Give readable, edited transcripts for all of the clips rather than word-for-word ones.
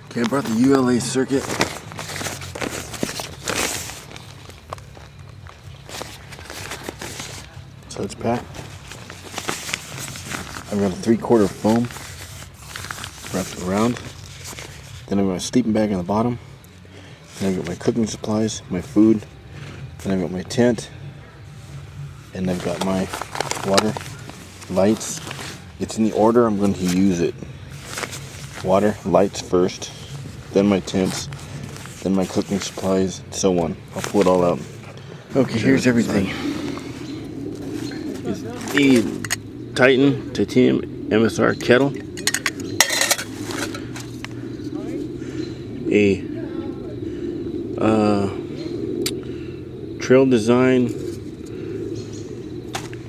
Okay, I brought the ULA circuit. So it's packed. I've got a 3/4 foam wrapped around. Then I've got a sleeping bag on the bottom. Then I've got my cooking supplies, my food. Then I've got my tent. And I've got my water, lights. It's in the order I'm going to use it. Water, lights first, then my tents, then my cooking supplies, and so on. I'll pull it all out. Okay, here's everything. It's a Titan Titanium MSR kettle. A Trail Design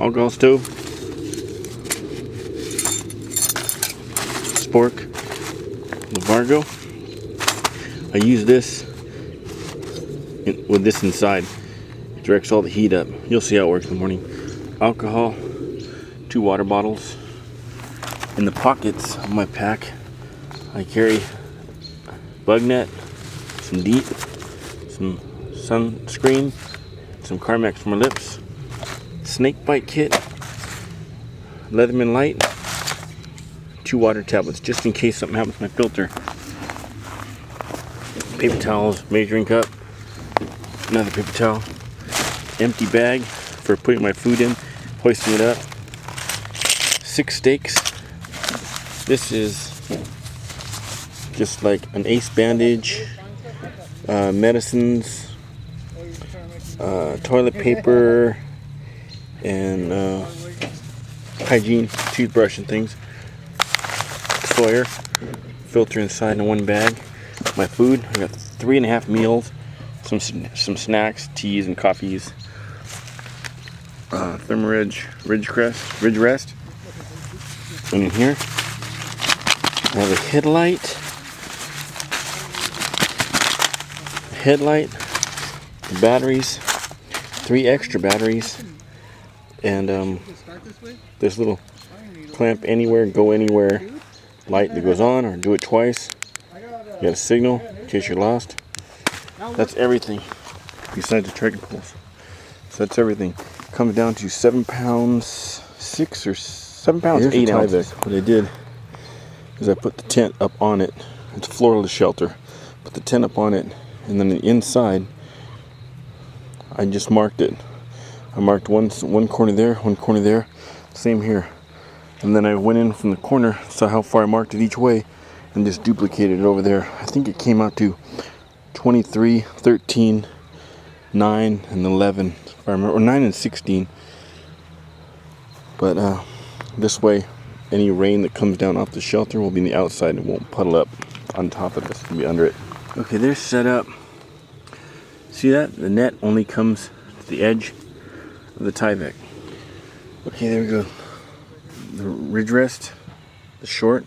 alcohol stove. Spork Largo. I use this with this inside. It directs all the heat up. You'll see how it works in the morning. Alcohol, 2 water bottles. In the pockets of my pack, I carry bug net, some DEET, some sunscreen, some Carmex for my lips, snake bite kit, Leatherman light, 2 water tablets just in case something happens to my filter. Paper towels, measuring cup, another paper towel, empty bag for putting my food in, hoisting it up, 6 steaks. This is just like an ace bandage, medicines, toilet paper, and hygiene, toothbrush and things. Sawyer, filter inside in 1 bag. My food, I got 3.5 meals, some snacks, teas and coffees. Thermaridge Ridge Rest. And in here, I have a headlight, the batteries, 3 extra batteries, and this little clamp anywhere, go anywhere light that goes on, or do it twice. You got a signal in case you're lost. That's everything besides the trekking poles. So that's everything. Comes down to 7 pounds 6 or 7 pounds 8 ounces. What I did is I put the tent up on it. It's a floorless shelter. Put the tent up on it, and then the inside I just marked it. I marked one corner there, 1 corner there. Same here. And then I went in from the corner, saw how far I marked it each way, and just duplicated it over there. I think it came out to 23, 13, 9, and 11, if I remember, or 9 and 16. But this way, any rain that comes down off the shelter will be in the outside and won't puddle up on top of this. It'll be under it. Okay, they're set up. See that? The net only comes to the edge of the Tyvek. Okay, there we go. The ridge rest, the short,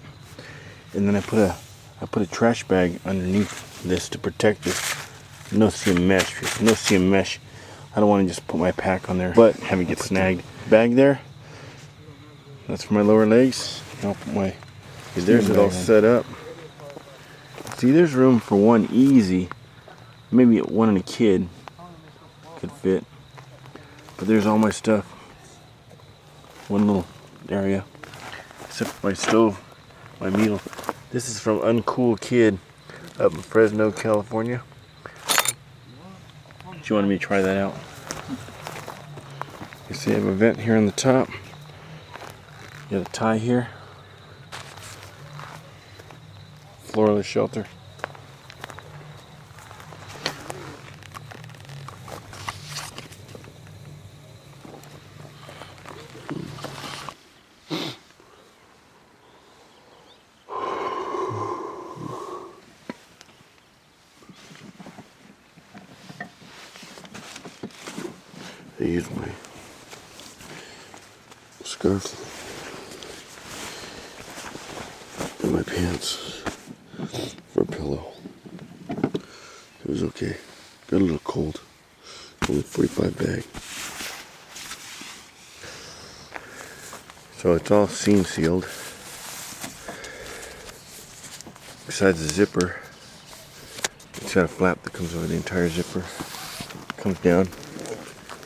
and then I put a trash bag underneath this to protect this. No seam mesh. No seam mesh. I don't want to just put my pack on there, but have it get snagged. Bag there. That's for my lower legs. I'll put my. There's it all set up. See, there's room for 1 easy. Maybe 1 and a kid could fit. But there's all my stuff. 1 little area, except for my stove, my meal. This is from Uncool Kid up in Fresno, California. She wanted me to try that out. You see I have a vent here on the top. You got a tie here. Floorless shelter. I use my scarf and my pants for a pillow. It was okay. Got a little cold. Only 45 bag. So it's all seam sealed. besides the zipper, it's got a flap that comes over the entire zipper. Comes down.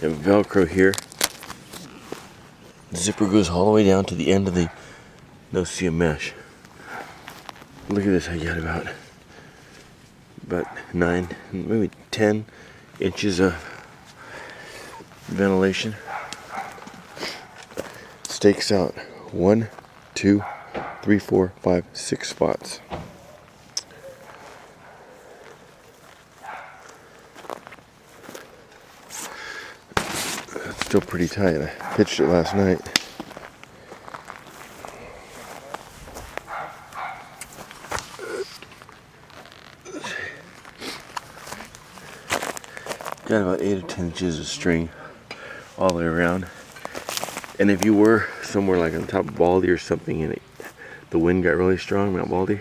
You have Velcro here. The zipper goes all the way down to the end of the no-see mesh. Look at this, I got about 9, maybe 10 inches of ventilation. Stakes out 1, 2, 3, 4, 5, 6 spots. It's still pretty tight. I pitched it last night. Got about 8 or 10 inches of string all the way around. And if you were somewhere like on top of Baldy or something and the wind got really strong, Mount Baldy,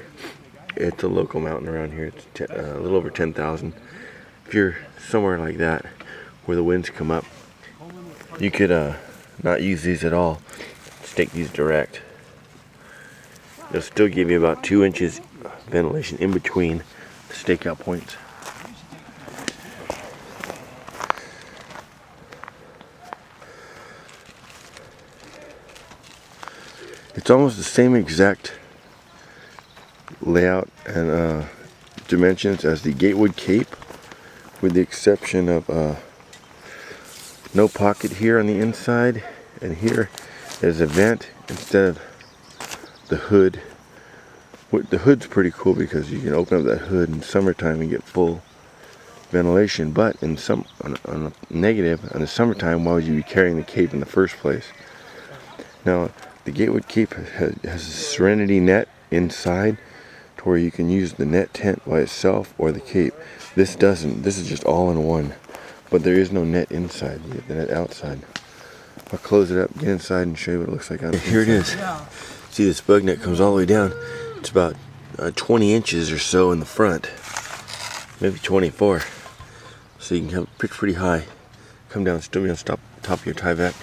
it's a local mountain around here. It's a little over 10,000. If you're somewhere like that where the winds come up, you could not use these at all. Stake these direct. It'll still give you about 2 inches ventilation in between the stakeout points. It's almost the same exact layout and dimensions as the Gatewood Cape, with the exception of no pocket here on the inside, and here is a vent instead of the hood. The hood's pretty cool because you can open up that hood in summertime and get full ventilation, but on a negative, in the summertime, why would you be carrying the cape in the first place? Now, the Gatewood Cape has a Serenity net inside to where you can use the net tent by itself or the cape. This doesn't. This is just all in one. But there is no net inside. You get the net outside. I'll close it up, get inside, and show you what it looks like. Here it is. See, this bug net comes all the way down. It's about 20 inches or so in the front. Maybe 24. So you can pitch pretty high. Come down, still be on top of your Tyvek.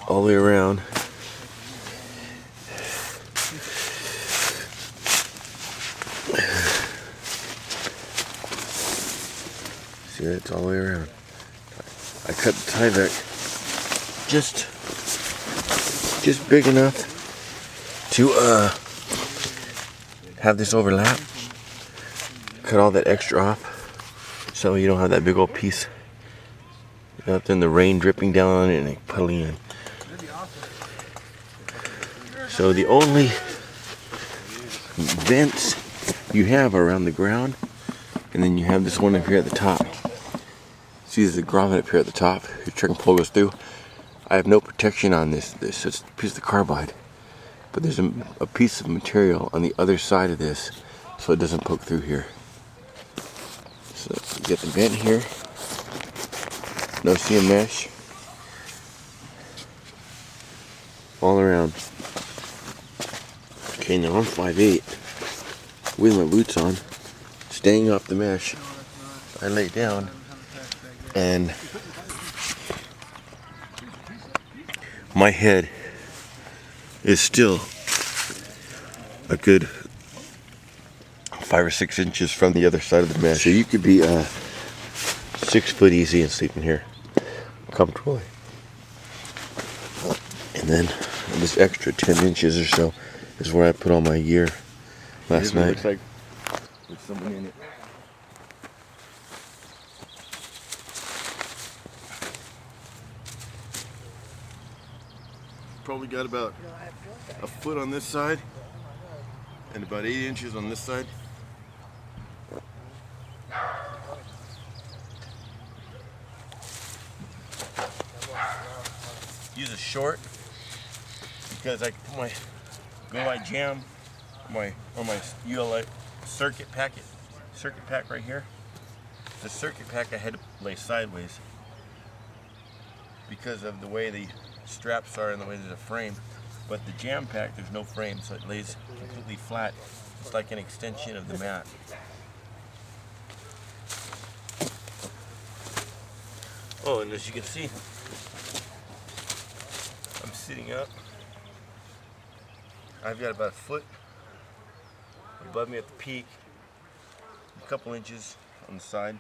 All the way around. See, it's all the way around. I cut the Tyvek just big enough to have this overlap. Cut all that extra off so you don't have that big old piece out there in the rain dripping down on it and like puddling in. So the only vents you have are around the ground, and then you have this one up here at the top. See, there's a grommet up here at the top. Your trekking pole goes through. I have no protection on this. It's a piece of carbide, but there's a piece of material on the other side of this, so it doesn't poke through here. So you get the vent here. No seam mesh. All around. Okay, now I'm 5'8", with my boots on, staying off the mesh. I lay down, and my head is still a good 5 or 6 inches from the other side of the mesh. So you could be 6 foot easy and sleep in here comfortably. And then this extra 10 inches or so is where I put all my gear last night. Looks like there's someone in it. Probably got about a foot on this side and about 8 inches on this side. Use a short because I put my Go Light Jam on my ULA circuit pack right here. The circuit pack I had to lay sideways because of the way the straps are and the way there's a frame. But the jam pack, there's no frame, so it lays completely flat. It's like an extension of the mat. Oh, and as you can see, I'm sitting up I've got about a foot above me at the peak, a couple inches on the side.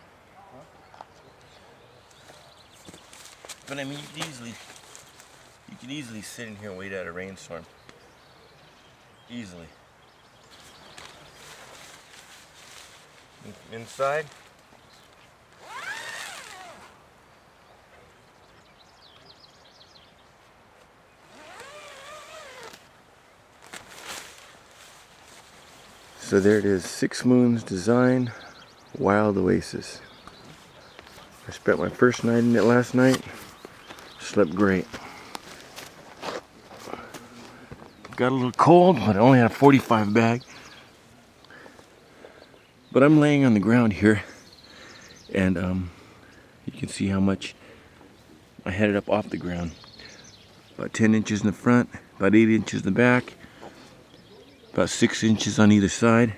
But I mean, you could easily sit in here and wait out a rainstorm. Easily. Inside. So there it is, sixmoonsdesign, Wild Oasis. I spent my first night in it last night. Slept great. Got a little cold, but I only had a 45 bag. But I'm laying on the ground here, and you can see how much I had it up off the ground. About 10 inches in the front, about 8 inches in the back, about 6 inches on either side.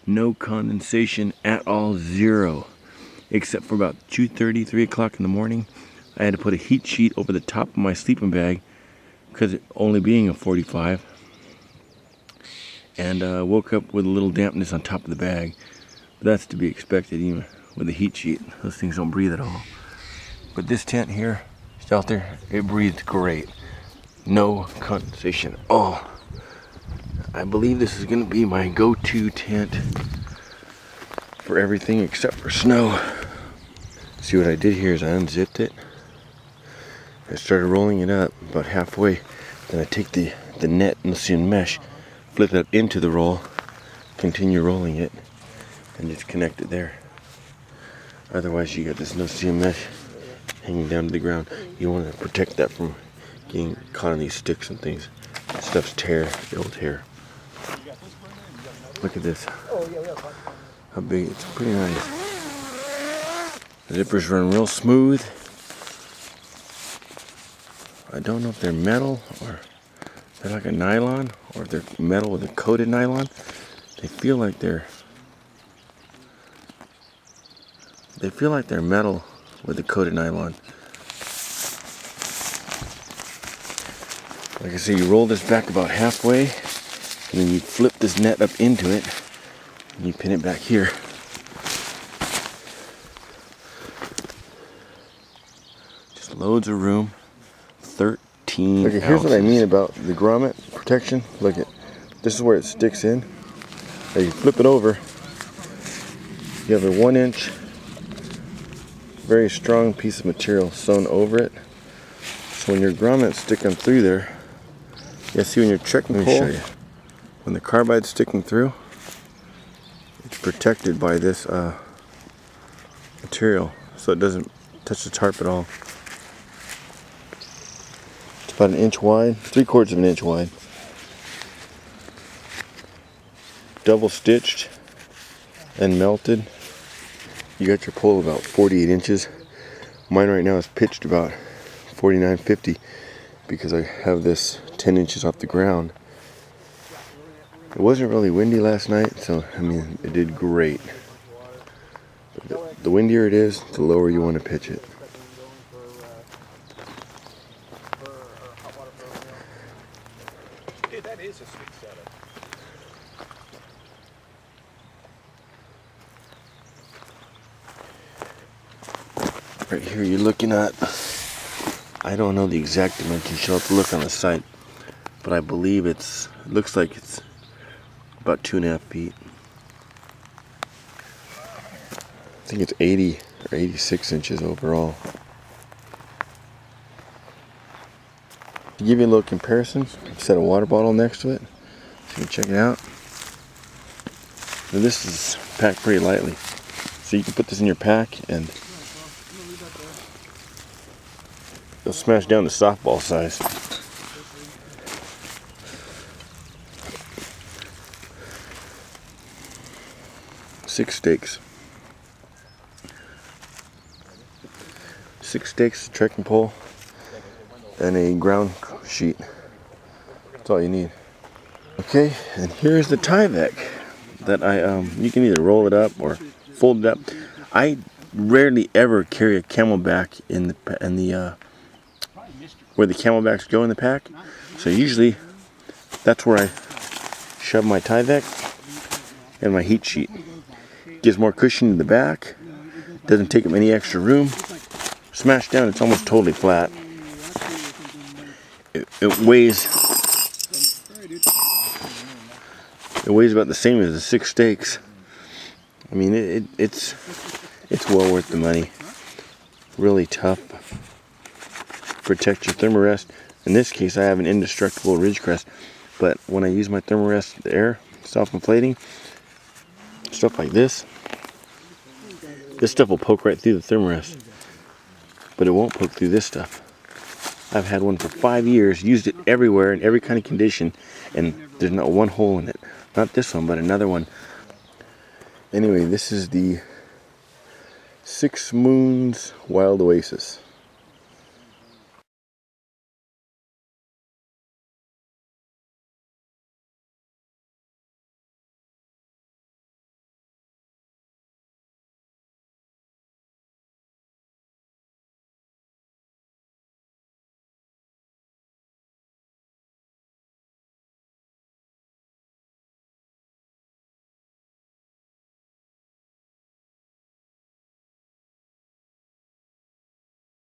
No condensation at all, zero. Except for about 2:30, 3 o'clock in the morning, I had to put a heat sheet over the top of my sleeping bag because it only being a 45. And woke up with a little dampness on top of the bag. But that's to be expected even with a heat sheet. Those things don't breathe at all. But this tent here, shelter, it breathed great. No condensation. Oh, I believe this is going to be my go-to tent for everything except for snow. See what I did here is I unzipped it. I started rolling it up about halfway. Then I take the net and the mesh, flip it up into the roll, continue rolling it, and just connect it there. Otherwise you got this no-seam mesh hanging down to the ground. You want to protect that from getting caught on these sticks and things. Stuff's tear, it'll tear. Look at this. How big, it's pretty nice. The zippers run real smooth. I don't know if they're metal or they're like a nylon, or if they're metal with a coated nylon. They feel like they're metal with a coated nylon. Like I say, you roll this back about halfway, and then you flip this net up into it, and you pin it back here. Just loads of room. 13 Okay, here's what I mean about the grommet protection. Look at, this is where it sticks in. Now you flip it over, you have a 1-inch, very strong piece of material sewn over it. So when your grommet's sticking through there, you see when you're trekking pole, when the carbide's sticking through, it's protected by this material, so it doesn't touch the tarp at all. About 1 inch wide, 3/4 of an inch wide. Double stitched and melted. You got your pole about 48 inches. Mine right now is pitched about 49-50 because I have this 10 inches off the ground. It wasn't really windy last night, so I mean it did great. The windier it is, the lower you want to pitch it. That is a sweet setup. Right here you're looking at, I don't know the exact dimensions, you'll have to look on the site, but I believe it looks like it's about 2.5 feet. I think it's 80 or 86 inches overall. To give you a little comparison, set a water bottle next to it so you can check it out. Now this is packed pretty lightly, so you can put this in your pack and it'll smash down to softball size. Six stakes, a trekking pole, and a ground sheet. That's all you need. Okay, and here's the Tyvek that you can either roll it up or fold it up. I rarely ever carry a camelback in the where the camelbacks go in the pack. So usually That's where I shove my Tyvek and my heat sheet. Gives more cushion in the back. Doesn't take up any extra room. Smashed down, it's almost totally flat. It weighs about the same as the 6 stakes. I mean, it's well worth the money. Really tough. Protect your thermarest. In this case, I have an indestructible ridge crest, but when I use my thermarest, the air self-inflating, stuff like this stuff will poke right through the thermarest, but it won't poke through this stuff. I've had one for 5 years, used it everywhere in every kind of condition, and there's not one hole in it. Not this one, but another one. Anyway, this is the 6 Moons Wild Oasis.